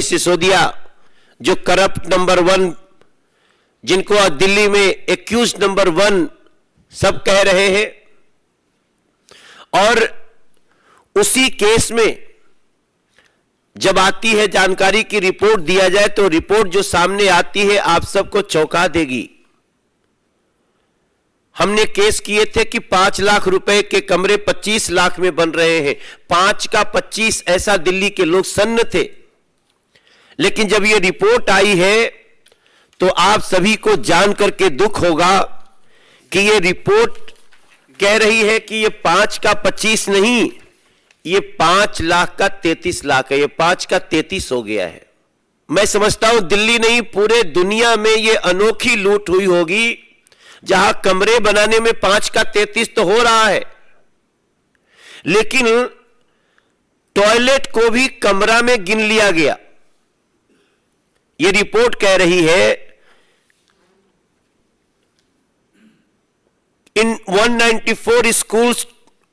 सिसोदिया जो corrupt number 1, जिनको दिल्ली में एक्यूज नंबर 1 सब कह रहे हैं, और उसी केस में जब आती है जानकारी की रिपोर्ट दिया जाए तो रिपोर्ट जो सामने आती है आप सबको चौंका देगी। हमने केस किए थे कि 5 लाख रुपए के कमरे 25 लाख में बन रहे हैं, 5 का 25, ऐसा दिल्ली के लोग सन्न थे। लेकिन जब यह रिपोर्ट आई है तो आप सभी को जान करके दुख होगा कि यह रिपोर्ट कह रही है कि यह 5 का 25 नहीं, ये 5 लाख का 33 लाख है, ये 5 का 33 हो गया है। मैं समझता हूं दिल्ली नहीं पूरे दुनिया में ये अनोखी लूट हुई होगी जहां कमरे बनाने में 5 का 33 तो हो रहा है, लेकिन टॉयलेट को भी कमरा में गिन लिया गया। ये रिपोर्ट कह रही है इन 194 schools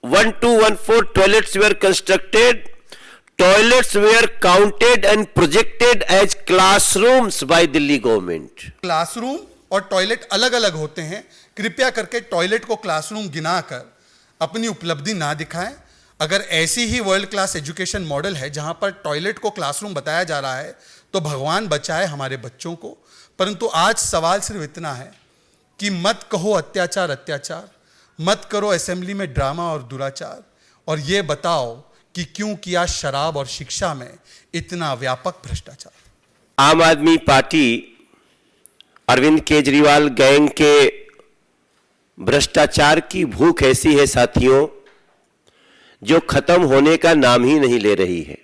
1214 toilets were constructed. Toilets were counted and projected as classrooms by Delhi government. Classroom और टॉयलेट अलग अलग होते हैं। कृपया करके टॉयलेट को क्लासरूम गिनाकर अपनी उपलब्धि ना दिखाएं। अगर ऐसी ही वर्ल्ड क्लास एजुकेशन मॉडल है जहां पर टॉयलेट को क्लासरूम बताया जा रहा है तो भगवान बचाए हमारे बच्चों को। परंतु आज सवाल सिर्फ इतना है कि मत कहो अत्याचार अत्याचार, मत करो असेंबली में ड्रामा और दुराचार, और ये बताओ कि क्यों किया शराब और शिक्षा में इतना व्यापक भ्रष्टाचार। आम आदमी पार्टी अरविंद केजरीवाल गैंग के भ्रष्टाचार की भूख ऐसी है साथियों जो खत्म होने का नाम ही नहीं ले रही है।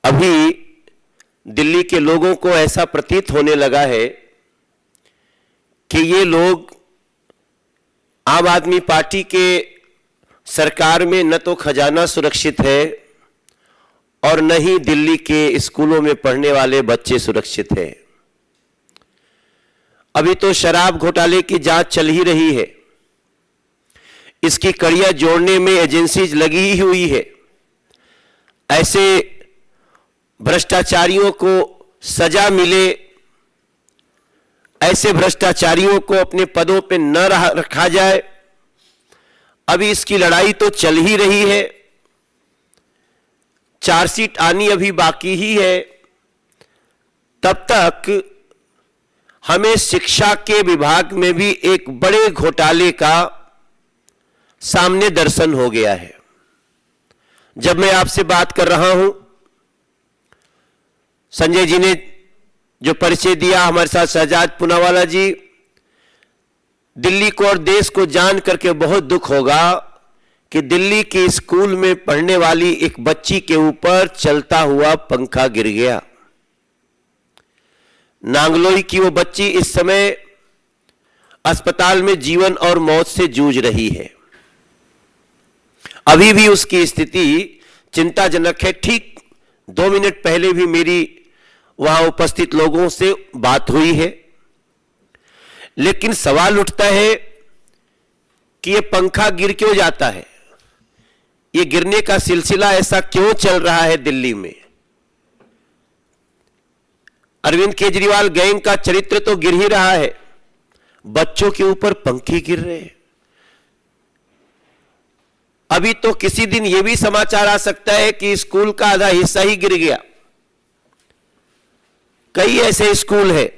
अभी दिल्ली के लोगों को ऐसा प्रतीत होने लगा है कि ये लोग आम आदमी पार्टी के सरकार में न तो खजाना सुरक्षित है और न ही दिल्ली के स्कूलों में पढ़ने वाले बच्चे सुरक्षित हैं। अभी तो शराब घोटाले की जांच चल ही रही है, इसकी कड़ियां जोड़ने में एजेंसीज लगी ही हुई है। ऐसे भ्रष्टाचारियों को सजा मिले, ऐसे भ्रष्टाचारियों को अपने पदों पे न रखा जाए, अभी इसकी लड़ाई तो चल ही रही है। चार्जशीट आनी अभी बाकी ही है। तब तक हमें शिक्षा के विभाग में भी एक बड़े घोटाले का सामने दर्शन हो गया है। जब मैं आपसे बात कर रहा हूं, संजय जी ने जो परिचय दिया, हमारे साथ शहजाद पूनावाला जी, दिल्ली को और देश को जान करके बहुत दुख होगा कि दिल्ली के स्कूल में पढ़ने वाली एक बच्ची के ऊपर चलता हुआ पंखा गिर गया। नांगलोई की वो बच्ची इस समय अस्पताल में जीवन और मौत से जूझ रही है। अभी भी उसकी स्थिति चिंताजनक है। ठीक 2 मिनट पहले भी मेरी वहां उपस्थित लोगों से बात हुई है, लेकिन सवाल उठता है कि यह पंखा गिर क्यों जाता है, यह गिरने का सिलसिला ऐसा क्यों चल रहा है दिल्ली में। अरविंद केजरीवाल गैंग का चरित्र तो गिर ही रहा है, बच्चों के ऊपर पंखे गिर रहे हैं। अभी तो किसी दिन यह भी समाचार आ सकता है कि स्कूल का आधा हिस्सा ही गिर गया। कई ऐसे स्कूल हैं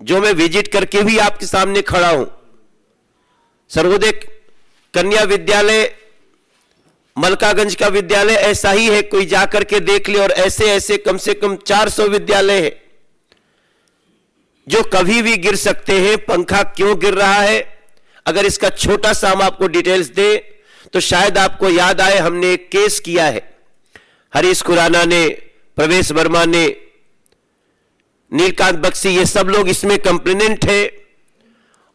जो मैं विजिट करके भी आपके सामने खड़ा हूं। सर्वोदय कन्या विद्यालय, मलकागंज का विद्यालय ऐसा ही है, कोई जाकर के देख ले। और ऐसे ऐसे कम से कम 400 विद्यालय हैं जो कभी भी गिर सकते हैं। पंखा क्यों गिर रहा है, अगर इसका छोटा सा हम आपको डिटेल्स दें तो शायद आपको याद आए, हमने एक केस किया है। हरीश खुराना ने, प्रवेश वर्मा ने, नीलकांत बख्शी, ये सब लोग इसमें कंप्लेनेंट है।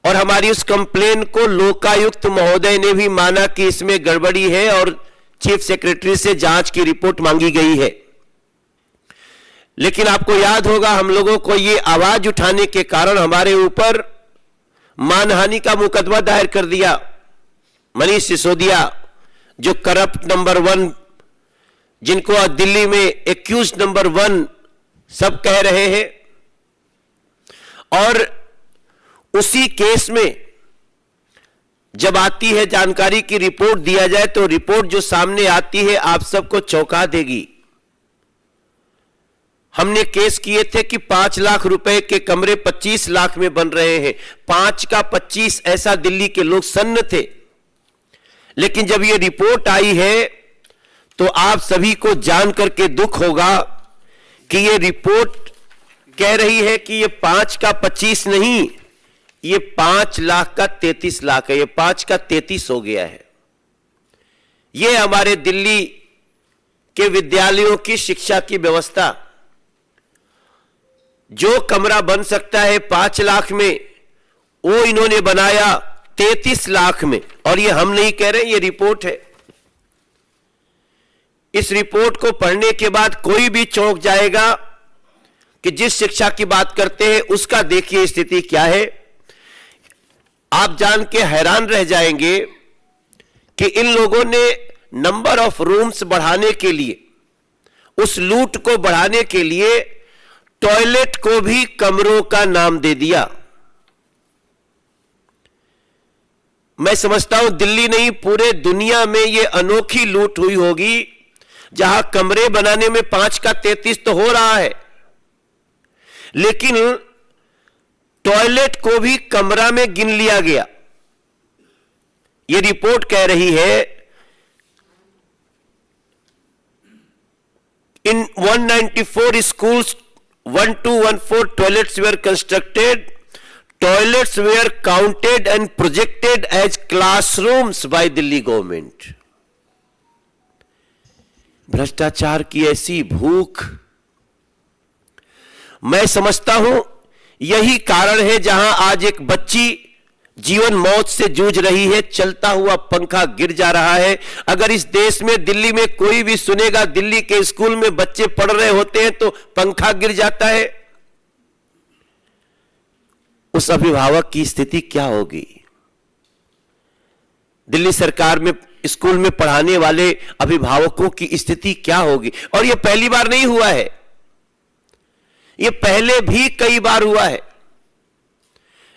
और हमारी उस कंप्लेन को लोकायुक्त महोदय ने भी माना कि इसमें गड़बड़ी है और चीफ सेक्रेटरी से जांच की रिपोर्ट मांगी गई है। लेकिन आपको याद होगा, हम लोगों को ये आवाज उठाने के कारण हमारे ऊपर मानहानि का मुकदमा दायर कर दिया। मनीष सिसोदिया जो करप्ट नंबर 1 जिनको आज दिल्ली में एक्यूज नंबर 1 सब कह रहे हैं, और उसी केस में जब आती है जानकारी की रिपोर्ट दिया जाए तो रिपोर्ट जो सामने आती है आप सबको चौंका देगी। हमने केस किए थे कि 5 लाख रुपए के कमरे 25 लाख में बन रहे हैं, 5 का 25, ऐसा दिल्ली के लोग सन्न थे। लेकिन जब यह रिपोर्ट आई है तो आप सभी को जान करके दुख होगा कि यह रिपोर्ट कह रही है कि यह 5 का 25 नहीं, ये 5 लाख का 33 लाख है, ये 5 का 33 हो गया है। ये हमारे दिल्ली के विद्यालयों की शिक्षा की व्यवस्था, जो कमरा बन सकता है 5 लाख में वो इन्होंने बनाया 33 लाख में। और ये हम नहीं कह रहे, ये रिपोर्ट है। इस रिपोर्ट को पढ़ने के बाद कोई भी चौंक जाएगा कि जिस शिक्षा की बात करते हैं उसका देखिए स्थिति क्या है। आप जान के हैरान रह जाएंगे कि इन लोगों ने नंबर ऑफ रूम्स बढ़ाने के लिए, उस लूट को बढ़ाने के लिए टॉयलेट को भी कमरों का नाम दे दिया। मैं समझता हूं दिल्ली नहीं पूरे दुनिया में यह अनोखी लूट हुई होगी जहां कमरे बनाने में 5 का 33 तो हो रहा है, लेकिन टॉयलेट को भी कमरा में गिन लिया गया। यह रिपोर्ट कह रही है इन 194 schools 1214 toilets were constructed. Toilets were counted and projected as classrooms by Delhi government. भ्रष्टाचार की ऐसी भूख, मैं समझता हूं यही कारण है जहां आज एक बच्ची जीवन मौत से जूझ रही है, चलता हुआ पंखा गिर जा रहा है। अगर इस देश में दिल्ली में कोई भी सुनेगा दिल्ली के स्कूल में बच्चे पढ़ रहे होते हैं तो पंखा गिर जाता है, उस अभिभावक की स्थिति क्या होगी? दिल्ली सरकार में स्कूल में पढ़ाने वाले अभिभावकों की स्थिति क्या होगी? और यह पहली बार नहीं हुआ है, यह पहले भी कई बार हुआ है,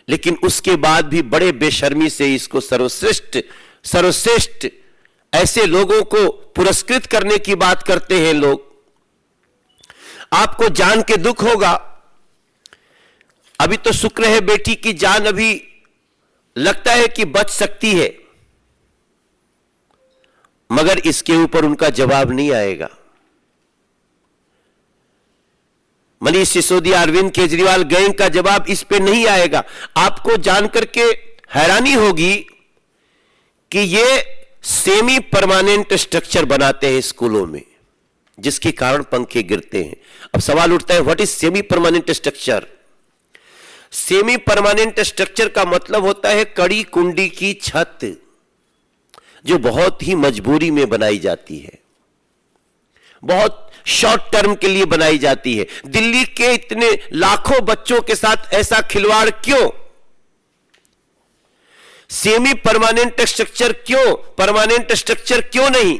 लेकिन उसके बाद भी बड़े बेशर्मी से इसको सर्वश्रेष्ठ ऐसे लोगों को पुरस्कृत करने की बात करते हैं लोग। आपको जान के दुख होगा, अभी तो शुक्र है बेटी की जान अभी लगता है कि बच सकती है, मगर इसके ऊपर उनका जवाब नहीं आएगा। मनीष सिसोदिया, अरविंद केजरीवाल गैंग का जवाब इस पे नहीं आएगा। आपको जानकर के हैरानी होगी कि ये सेमी परमानेंट स्ट्रक्चर बनाते हैं स्कूलों में, जिसके कारण पंखे गिरते हैं। अब सवाल उठता है, what is semi permanent structure? Semi permanent structure का मतलब होता है कड़ी कुंडी की छत, जो बहुत ही मजबूरी में बनाई जाती है, बहुत शॉर्ट टर्म के लिए बनाई जाती है। दिल्ली के इतने लाखों बच्चों के साथ ऐसा खिलवाड़ क्यों? सेमी परमानेंट स्ट्रक्चर क्यों, परमानेंट स्ट्रक्चर क्यों नहीं?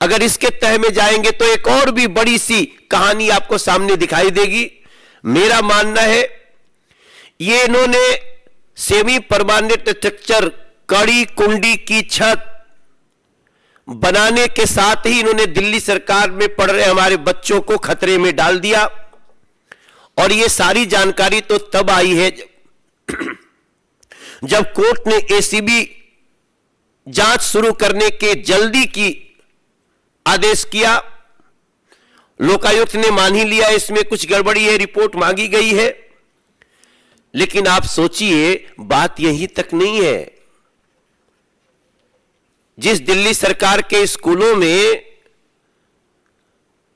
अगर इसके तह में जाएंगे तो एक और भी बड़ी सी कहानी आपको सामने दिखाई देगी। मेरा मानना है ये इन्होंने सेमी परमानेंट स्ट्रक्चर, कड़ी कुंडी की छत बनाने के साथ ही इन्होंने दिल्ली सरकार में पढ़ रहे हमारे बच्चों को खतरे में डाल दिया। और ये सारी जानकारी तो तब आई है जब कोर्ट ने एसीबी जांच शुरू करने के जल्दी की आदेश किया। लोकायुक्त ने मान ही लिया इसमें कुछ गड़बड़ी है, रिपोर्ट मांगी गई है। लेकिन आप सोचिए, बात यहीं तक नहीं है। जिस दिल्ली सरकार के स्कूलों में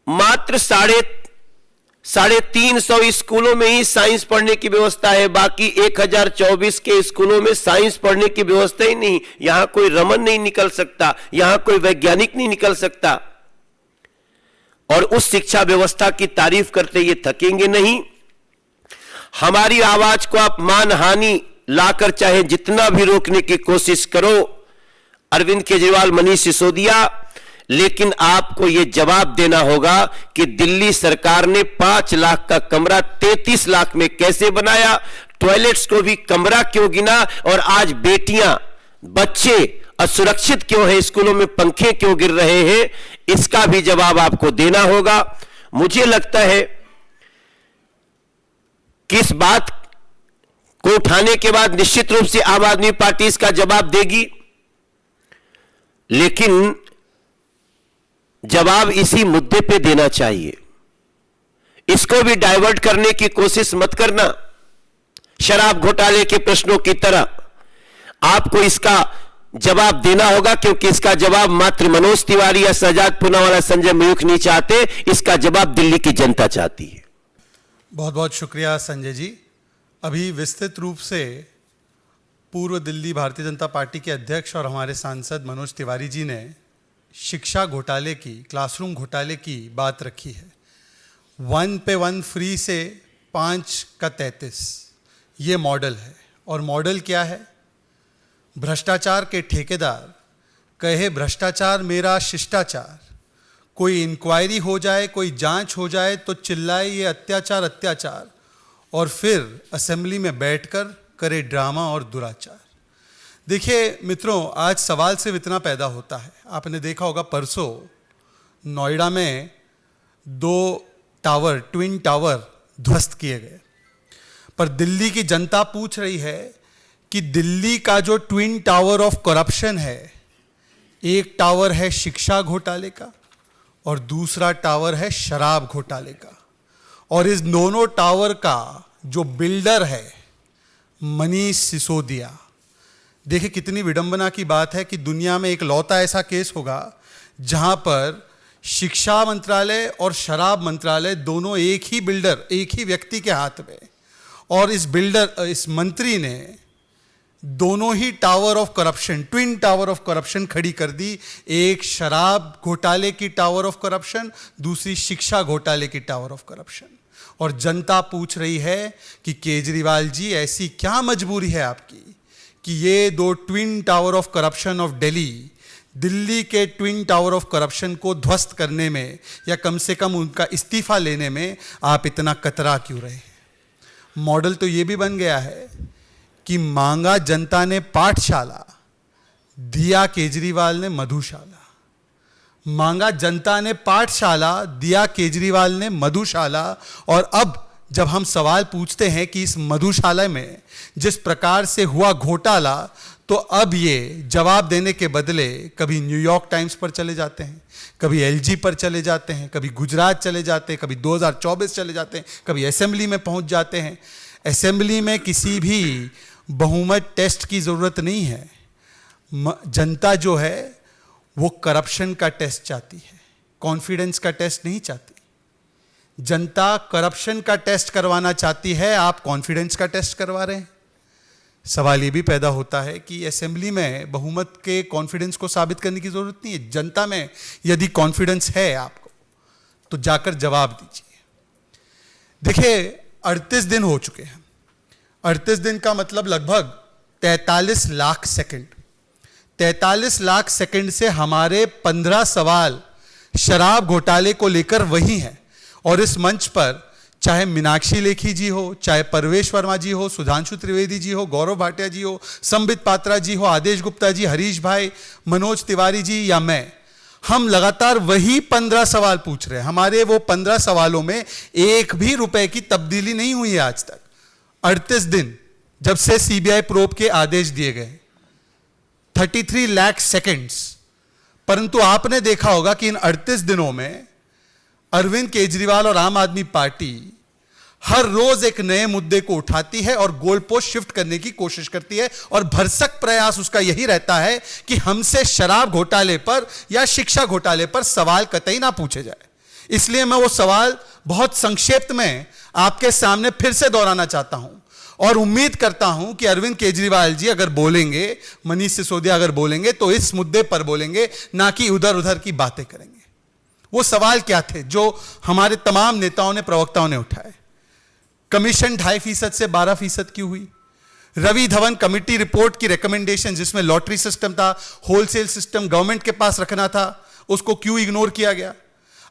मात्र 350 स्कूलों में ही साइंस पढ़ने की व्यवस्था है, बाकी 1024 के स्कूलों में साइंस पढ़ने की व्यवस्था ही नहीं। यहां कोई रमन नहीं निकल सकता, यहां कोई वैज्ञानिक नहीं निकल सकता। और उस शिक्षा व्यवस्था की तारीफ करते ये थकेंगे नहीं। हमारी आवाज को आप मानहानि लाकर चाहे जितना भी रोकने की कोशिश करो, अरविंद केजरीवाल, मनीष सिसोदिया, लेकिन आपको यह जवाब देना होगा कि दिल्ली सरकार ने 5 लाख का कमरा 33 लाख में कैसे बनाया, टॉयलेट्स को भी कमरा क्यों गिना, और आज बेटियां बच्चे असुरक्षित क्यों हैं, स्कूलों में पंखे क्यों गिर रहे हैं, इसका भी जवाब आपको देना होगा। मुझे लगता है कि इस बात को उठाने के बाद निश्चित रूप से आम आदमी पार्टी इसका जवाब देगी, लेकिन जवाब इसी मुद्दे पे देना चाहिए। इसको भी डाइवर्ट करने की कोशिश मत करना, शराब घोटाले के प्रश्नों की तरह। आपको इसका जवाब देना होगा, क्योंकि इसका जवाब मात्र मनोज तिवारी या शहजाद पूनावाला, संजय मयूख नहीं चाहते, इसका जवाब दिल्ली की जनता चाहती है। बहुत बहुत शुक्रिया संजय जी। अभी विस्तृत रूप से पूर्व दिल्ली भारतीय जनता पार्टी के अध्यक्ष और हमारे सांसद मनोज तिवारी जी ने शिक्षा घोटाले की, क्लासरूम घोटाले की बात रखी है। 1 पे 1 फ्री से 5 का 33 ये मॉडल है। और मॉडल क्या है? भ्रष्टाचार के ठेकेदार कहे भ्रष्टाचार मेरा शिष्टाचार, कोई इंक्वायरी हो जाए, कोई जांच हो जाए तो चिल्लाए ये अत्याचार अत्याचार, और फिर असेंबली में बैठकर करे ड्रामा और दुराचार। देखिए मित्रों, आज सवाल सिर्फ इतना पैदा होता है, आपने देखा होगा परसों नोएडा में 2 टावर, ट्विन टावर ध्वस्त किए गए, पर दिल्ली की जनता पूछ रही है कि दिल्ली का जो ट्विन टावर ऑफ करप्शन है, एक टावर है शिक्षा घोटाले का और दूसरा टावर है शराब घोटाले का, और इस दोनों टावर का जो बिल्डर है मनीष सिसोदिया। देखिए कितनी विडंबना की बात है कि दुनिया में एक लौता ऐसा केस होगा जहां पर शिक्षा मंत्रालय और शराब मंत्रालय दोनों एक ही बिल्डर, एक ही व्यक्ति के हाथ में, और इस मंत्री ने दोनों ही tower of corruption, twin tower of corruption खड़ी कर दी। एक शराब घोटाले की टावर ऑफ करप्शन, दूसरी शिक्षा घोटाले की टावर ऑफ करप्शन। और जनता पूछ रही है कि केजरीवाल जी ऐसी क्या मजबूरी है आपकी कि ये 2 twin tower of corruption of Delhi के ट्विन टावर ऑफ करप्शन को ध्वस्त करने में, या कम से कम उनका इस्तीफा लेने में आप इतना कतरा क्यों रहे हैं? मॉडल तो ये भी बन गया है कि मांगा जनता ने पाठशाला, दिया केजरीवाल ने मधुशाला। मांगा जनता ने पाठशाला, दिया केजरीवाल ने मधुशाला। और अब जब हम सवाल पूछते हैं कि इस मधुशाला में जिस प्रकार से हुआ घोटाला, तो अब ये जवाब देने के बदले कभी न्यूयॉर्क टाइम्स पर चले जाते हैं, कभी एलजी पर चले जाते हैं, कभी गुजरात चले जाते हैं, कभी 2024 चले जाते हैं, कभी असेंबली में पहुंच जाते हैं। असेंबली में किसी भी बहुमत टेस्ट की ज़रूरत नहीं है। जनता जो है वो करप्शन का टेस्ट चाहती है, कॉन्फिडेंस का टेस्ट नहीं चाहती। जनता करप्शन का टेस्ट करवाना चाहती है, आप कॉन्फिडेंस का टेस्ट करवा रहे हैं। सवाल ये भी पैदा होता है कि असेंबली में बहुमत के कॉन्फिडेंस को साबित करने की जरूरत नहीं है। जनता में यदि कॉन्फिडेंस है आपको तो जाकर जवाब दीजिए। देखिए 38 दिन हो चुके हैं। 38 दिन का मतलब लगभग 43 लाख सेकंड। 43 लाख सेकंड से हमारे 15 सवाल शराब घोटाले को लेकर वही हैं। और इस मंच पर चाहे मीनाक्षी लेखी जी हो, चाहे परवेश वर्मा जी हो, सुधांशु त्रिवेदी जी हो, गौरव भाटिया जी हो, संबित पात्रा जी हो, आदेश गुप्ता जी, हरीश भाई, मनोज तिवारी जी या मैं, हम लगातार वही 15 सवाल पूछ रहे हैं। हमारे वो 15 सवालों में एक भी रुपए की तब्दीली नहीं हुई है आज तक। 38 दिन जब से सीबीआई प्रोब के आदेश दिए गए, 33 लाख सेकेंड्स। परंतु आपने देखा होगा कि इन 38 दिनों में अरविंद केजरीवाल और आम आदमी पार्टी हर रोज एक नए मुद्दे को उठाती है और गोल पोस्ट शिफ्ट करने की कोशिश करती है, और भरसक प्रयास उसका यही रहता है कि हमसे शराब घोटाले पर या शिक्षा घोटाले पर सवाल कतई ना पूछे जाए। इसलिए मैं वो सवाल बहुत संक्षेप में आपके सामने फिर से दोहराना चाहता हूं, और उम्मीद करता हूं कि अरविंद केजरीवाल जी अगर बोलेंगे, मनीष सिसोदिया अगर बोलेंगे, तो इस मुद्दे पर बोलेंगे, ना कि उधर उधर की बातें करेंगे। वो सवाल क्या थे जो हमारे तमाम नेताओं ने, प्रवक्ताओं ने उठाए? कमीशन 2.5% से 12% की हुई। रवि धवन कमेटी रिपोर्ट की रिकमेंडेशन, जिसमें लॉटरी सिस्टम था, होलसेल सिस्टम गवर्नमेंट के पास रखना था, उसको क्यों इग्नोर किया गया?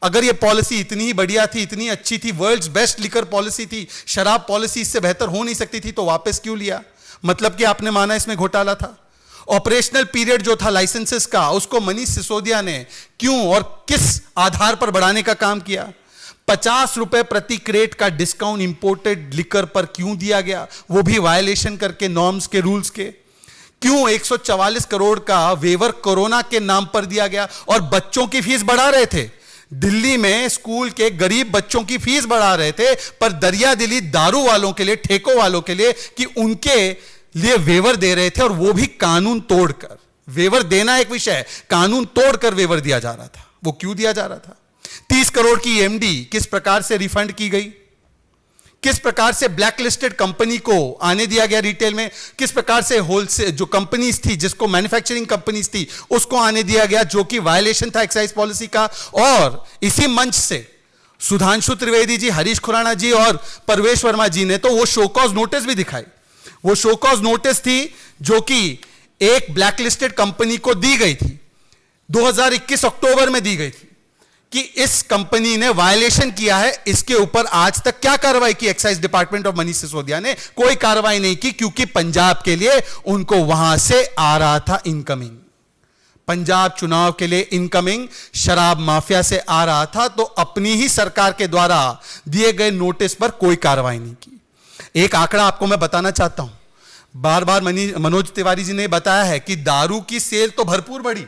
अगर ये पॉलिसी इतनी ही बढ़िया थी, इतनी अच्छी थी, वर्ल्ड्स बेस्ट लिकर पॉलिसी थी, शराब पॉलिसी इससे बेहतर हो नहीं सकती थी, तो वापस क्यों लिया? मतलब कि आपने माना इसमें घोटाला था। ऑपरेशनल पीरियड जो था लाइसेंसेस का, उसको मनीष सिसोदिया ने क्यों और किस आधार पर बढ़ाने का काम किया? 50 रुपए प्रति क्रेट का डिस्काउंट इंपोर्टेड लिकर पर क्यों दिया गया, वो भी वायलेशन करके, नॉर्म्स के, रूल्स के? क्यों 144 करोड़ का वेवर कोरोना के नाम पर दिया गया? और बच्चों की फीस बढ़ा रहे थे, दिल्ली में स्कूल के गरीब बच्चों की फीस बढ़ा रहे थे, पर दरिया दिली दारू वालों के लिए, ठेकों वालों के लिए, कि उनके लिए वेवर दे रहे थे, और वो भी कानून तोड़कर। वेवर देना एक विषय है, कानून तोड़कर वेवर दिया जा रहा था। वो क्यों दिया जा रहा था? 30 करोड़ की एमडी किस प्रकार से रिफंड की गई? किस प्रकार से ब्लैक लिस्टेड कंपनी को आने दिया गया रिटेल में? किस प्रकार से होलसेल जो कंपनीज थी, जिसको मैन्युफैक्चरिंग कंपनीज थी, उसको आने दिया गया, जो कि वायलेशन था एक्साइज पॉलिसी का? और इसी मंच से सुधांशु त्रिवेदी जी, हरीश खुराना जी और परवेश वर्मा जी ने तो वो शो कॉज नोटिस भी दिखाई। वो शो कॉज नोटिस थी जो कि एक ब्लैक लिस्टेड कंपनी को दी गई थी, 2021 अक्टूबर में दी गई थी, कि इस कंपनी ने वायलेशन किया है। इसके ऊपर आज तक क्या कार्रवाई की excise department of Manish Sisodia ने? कोई कार्रवाई नहीं की, क्योंकि पंजाब के लिए उनको वहां से आ रहा था इनकमिंग, पंजाब चुनाव के लिए इनकमिंग शराब माफिया से आ रहा था, तो अपनी ही सरकार के द्वारा दिए गए नोटिस पर कोई कार्रवाई नहीं की। एक आंकड़ा आपको मैं बताना चाहता हूं, बार बार मनोज तिवारी जी ने बताया है कि दारू की सेल तो भरपूर बढ़ी,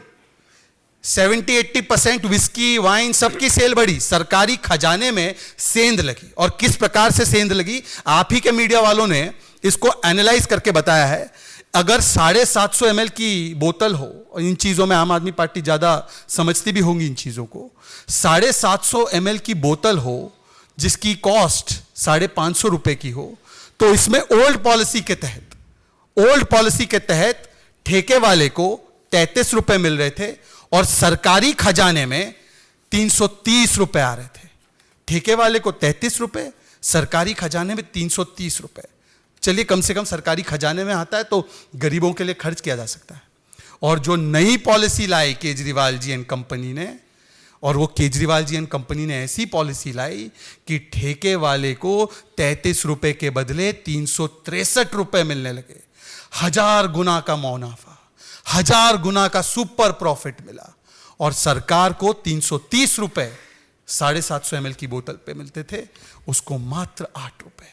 70-80% विस्की, वाइन, सबकी सेल बढ़ी, सरकारी खजाने में सेंध लगी। और किस प्रकार से सेंध लगी, आप ही के मीडिया वालों ने इसको एनालाइज करके बताया है। अगर 750 ml की बोतल हो, और इन चीजों में आम आदमी पार्टी ज्यादा समझती भी होंगी इन चीजों को, 750 ml की बोतल हो जिसकी कॉस्ट 550 रुपए की हो, तो इसमें ओल्ड पॉलिसी के तहत ठेके वाले को 33 रुपए मिल रहे थे, और सरकारी खजाने में 330 रुपए आ रहे थे। ठेके वाले को 33 रुपए, सरकारी खजाने में 330 रुपए। चलिए, कम से कम सरकारी खजाने में आता है तो गरीबों के लिए खर्च किया जा सकता है। और जो नई पॉलिसी लाई केजरीवाल जी एंड कंपनी ने, और वो केजरीवाल जी एंड कंपनी ने ऐसी पॉलिसी लाई कि ठेके वाले को 33 रुपए के बदले 363 रुपए मिलने लगे। 1000 गुना का मुनाफा, 1000 गुना का सुपर प्रॉफिट मिला। और सरकार को 330 रुपए 750 ml की बोतल पे मिलते थे, उसको मात्र 8 रुपए।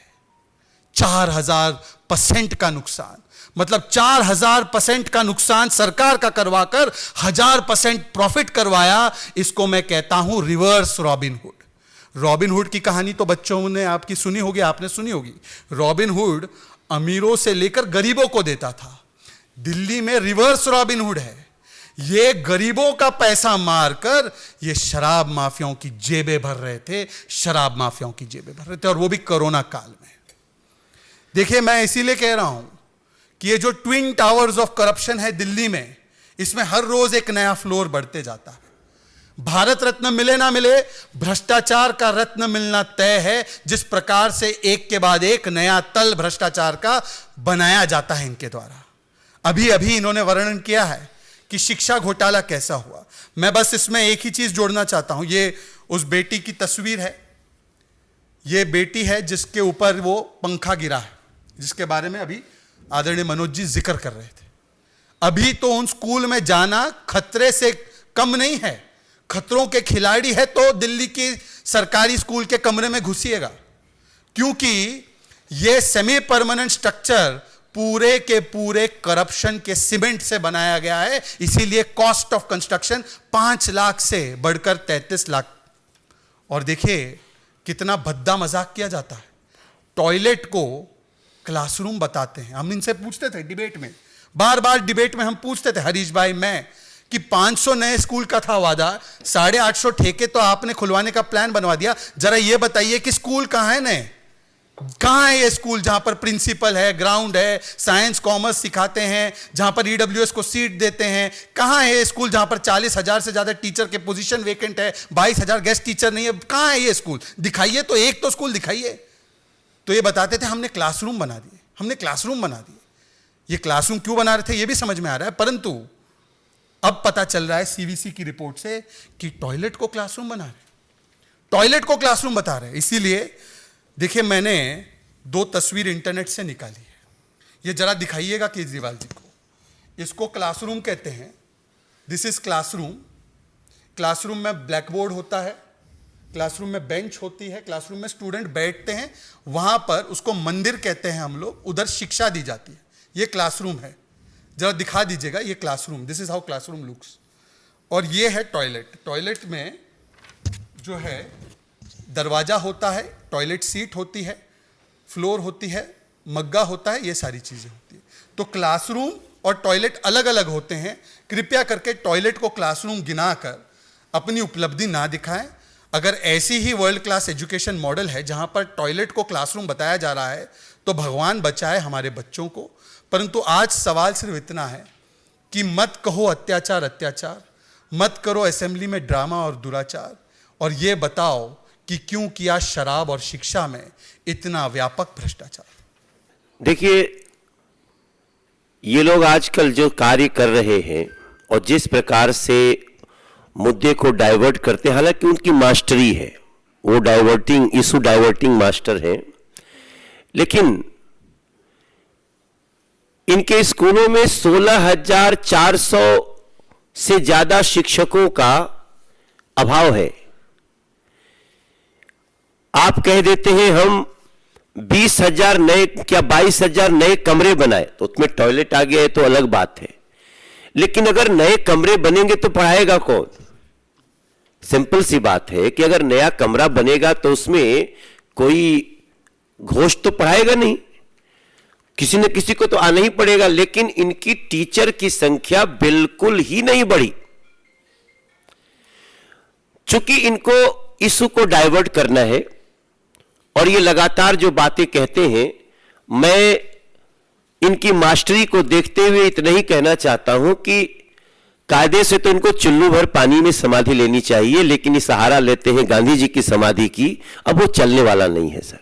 4000% का नुकसान, मतलब 4000% का नुकसान सरकार का करवाकर 1000% प्रॉफिट करवाया। इसको मैं कहता हूं रिवर्स रॉबिनहुड। रॉबिनहुड की कहानी तो बच्चों ने आपकी सुनी होगी, आपने सुनी होगी। रॉबिनहुड अमीरों से लेकर गरीबों को देता था। दिल्ली में रिवर्स रॉबिनहुड है। ये गरीबों का पैसा मारकर ये शराब माफियाओं की जेबें भर रहे थे, शराब माफियाओं की जेबें भर रहे थे, और वो भी कोरोना काल में। देखिए, मैं इसीलिए कह रहा हूं कि ये जो ट्विन टावर्स ऑफ करप्शन है दिल्ली में, इसमें हर रोज एक नया फ्लोर बढ़ते जाता है। भारत रत्न मिले ना मिले, भ्रष्टाचार का रत्न मिलना तय है। जिस प्रकार से एक के बाद एक नया तल भ्रष्टाचार का बनाया जाता है इनके द्वारा। अभी अभी इन्होंने वर्णन किया है कि शिक्षा घोटाला कैसा हुआ। मैं बस इसमें एक ही चीज जोड़ना चाहता हूं। ये उस बेटी की तस्वीर है। ये बेटी है जिसके ऊपर वो पंखा गिरा है, जिसके बारे में अभी आदरणीय मनोज जी जिक्र कर रहे थे। अभी तो उन स्कूल में जाना खतरे से कम नहीं है। खतरों के खिलाड़ी है तो दिल्ली की सरकारी स्कूल के कमरे में घुसिएगा, क्योंकि यह सेमी परमानेंट स्ट्रक्चर पूरे के पूरे करप्शन के सीमेंट से बनाया गया है। इसीलिए कॉस्ट ऑफ कंस्ट्रक्शन 5 लाख से बढ़कर 33 लाख। और देखिए कितना भद्दा मजाक किया जाता है। टॉयलेट को क्लासरूम बताते हैं। हम इनसे पूछते थे डिबेट में, बार बार डिबेट में हम पूछते थे, हरीश भाई, मैं, कि 500 नए स्कूल का था वादा, 850 ठेके तो आपने खुलवाने का प्लान बनवा दिया। जरा ये बताइए कि स्कूल कहां है नए? कहां है ये स्कूल जहां पर प्रिंसिपल है, ग्राउंड है, साइंस कॉमर्स सिखाते हैं, जहां पर ईडब्ल्यूएस को सीट देते हैं? कहां है ये स्कूल जहां पर 40,000 से ज्यादा टीचर के पोजीशन वेकेंट है, 22,000 गेस्ट टीचर नहीं है? कहां है ये स्कूल? दिखाइए तो, एक तो स्कूल दिखाइए। तो ये बताते थे हमने क्लासरूम बना दिए, हमने क्लासरूम बना दिए। ये क्लासरूम क्यों बना रहे थे ये भी समझ में आ रहा है, परंतु अब पता चल रहा है सीवीसी की रिपोर्ट से कि टॉयलेट को क्लासरूम बना रहे, टॉयलेट को क्लासरूम बता रहे। इसीलिए देखिए, मैंने 2 तस्वीर इंटरनेट से निकाली है, ये जरा दिखाइएगा केजरीवाल जी को। इसको क्लासरूम कहते हैं, दिस इज क्लासरूम। क्लासरूम में ब्लैक बोर्ड होता है, क्लासरूम में बेंच होती है, क्लासरूम में स्टूडेंट बैठते हैं, वहां पर उसको मंदिर कहते हैं हम लोग, उधर शिक्षा दी जाती है। ये क्लासरूम है, जरा दिखा दीजिएगा, ये classroom, this is how classroom looks. और ये है टॉयलेट। टॉयलेट में जो है दरवाजा होता है, टॉयलेट सीट होती है, फ्लोर होती है, मग्गा होता है, ये सारी चीजें होती है। तो क्लासरूम और टॉयलेट अलग अलग होते हैं। कृपया करके टॉयलेट को क्लासरूम गिनाकर अपनी उपलब्धि ना दिखाएं। अगर ऐसी ही वर्ल्ड क्लास एजुकेशन मॉडल है जहां पर टॉयलेट को क्लासरूम बताया जा रहा है, तो भगवान बचाए हमारे बच्चों को। परंतु आज सवाल सिर्फ इतना है कि मत कहो अत्याचार अत्याचार, मत करो असेंबली में ड्रामा और दुराचार, और ये बताओ कि क्यों किया शराब और शिक्षा में इतना व्यापक भ्रष्टाचार। देखिए, ये लोग आजकल जो कार्य कर रहे हैं और जिस प्रकार से मुद्दे को डाइवर्ट करते हैं, हालांकि उनकी मास्टरी है, वो डाइवर्टिंग, इशू डाइवर्टिंग मास्टर हैं, लेकिन इनके स्कूलों में 16,400 से ज्यादा शिक्षकों का अभाव है। आप कह देते हैं हम 20,000 नए, क्या 22,000 नए कमरे बनाए, तो उसमें टॉयलेट आ गया है तो अलग बात है, लेकिन अगर नए कमरे बनेंगे तो पढ़ाएगा कौन? सिंपल सी बात है कि अगर नया कमरा बनेगा तो उसमें कोई घोष तो पढ़ाएगा नहीं, किसी न किसी को तो आना ही पड़ेगा। लेकिन इनकी टीचर की संख्या बिल्कुल ही नहीं बढ़ी, चूंकि इनको इशू को डाइवर्ट करना है और ये लगातार जो बातें कहते हैं। मैं इनकी मास्टरी को देखते हुए इतना ही कहना चाहता हूं कि कायदे से तो इनको चुल्लू भर पानी में समाधि लेनी चाहिए, लेकिन ये सहारा लेते हैं गांधी जी की समाधि की, अब वो चलने वाला नहीं है सर।